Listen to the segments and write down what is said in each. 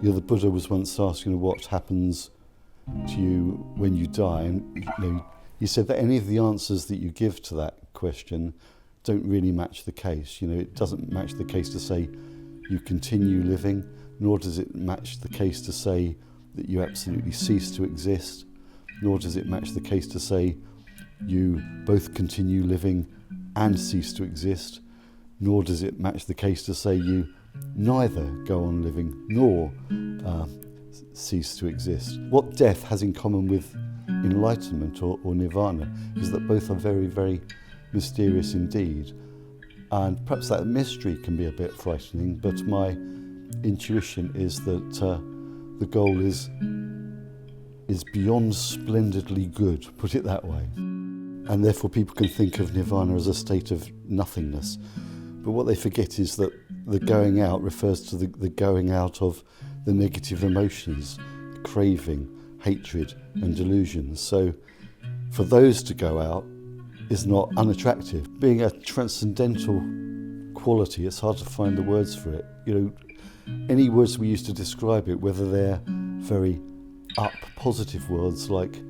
The Buddha was once asked, what happens to you when you die, and he said that any of the answers that you give to that question don't really match the case. It doesn't match the case to say you continue living, nor does it match the case to say that you absolutely cease to exist, nor does it match the case to say you both continue living and cease to exist, nor does it match the case to say you neither go on living nor cease to exist. What death has in common with enlightenment or nirvana is that both are very, very mysterious indeed. And perhaps that mystery can be a bit frightening, but my intuition is that the goal is beyond splendidly good, put it that way. And therefore people can think of nirvana as a state of nothingness. But what they forget is that the going out refers to the going out of the negative emotions, craving, hatred and delusions. So for those to go out is not unattractive. Being a transcendental quality, it's hard to find the words for it. Any words we use to describe it, whether they're very up positive words like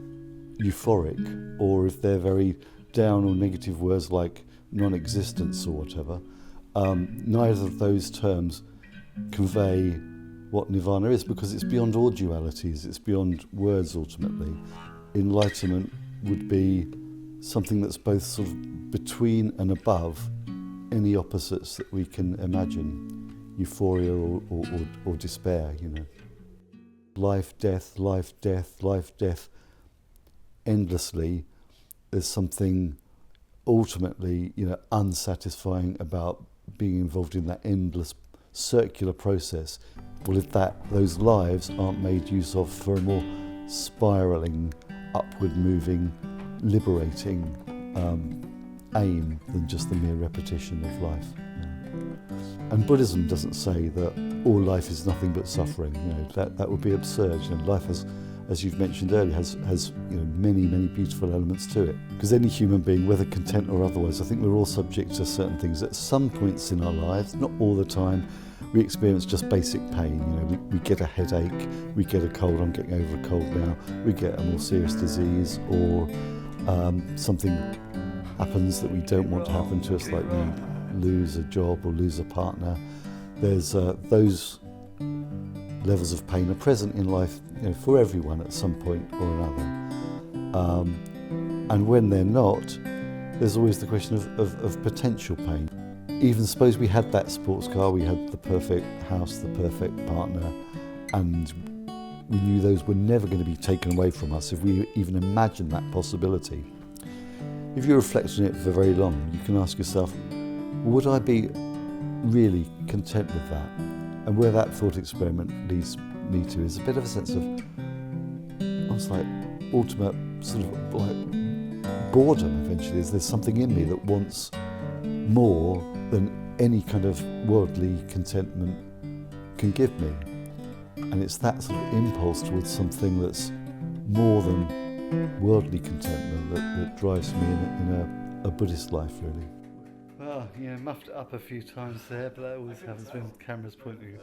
euphoric, or if they're very down or negative words like non-existence or whatever, neither of those terms convey what nirvana is, because it's beyond all dualities, it's beyond words ultimately. Enlightenment would be something that's both sort of between and above any opposites that we can imagine, euphoria or despair, Life, death, life, death, life, death, endlessly. There's something ultimately, unsatisfying about being involved in that endless circular process. Well, if those lives aren't made use of for a more spiralling, upward moving, liberating aim than just the mere repetition of life. And Buddhism doesn't say that all life is nothing but suffering. That would be absurd. Life has, as you've mentioned earlier, has many, many beautiful elements to it. Because any human being, whether content or otherwise, I think we're all subject to certain things. At some points in our lives, not all the time, we experience just basic pain. We get a headache, we get a cold. I'm getting over a cold now. We get a more serious disease, or something happens that we don't want to happen to us, like we lose a job or lose a partner. There's those levels of pain are present in life, for everyone at some point or another. And when they're not, there's always the question of potential pain. Even suppose we had that sports car, we had the perfect house, the perfect partner, and we knew those were never going to be taken away from us if we even imagined that possibility. If you reflect on it for very long, you can ask yourself, would I be really content with that? And where that thought experiment leads me to is a bit of a sense of almost like ultimate sort of like boredom eventually. There's something in me that wants more than any kind of worldly contentment can give me. And it's that sort of impulse towards something that's more than worldly contentment that drives me in a Buddhist life, really. Well, muffed it up a few times there, but that always happens when cameras point at you.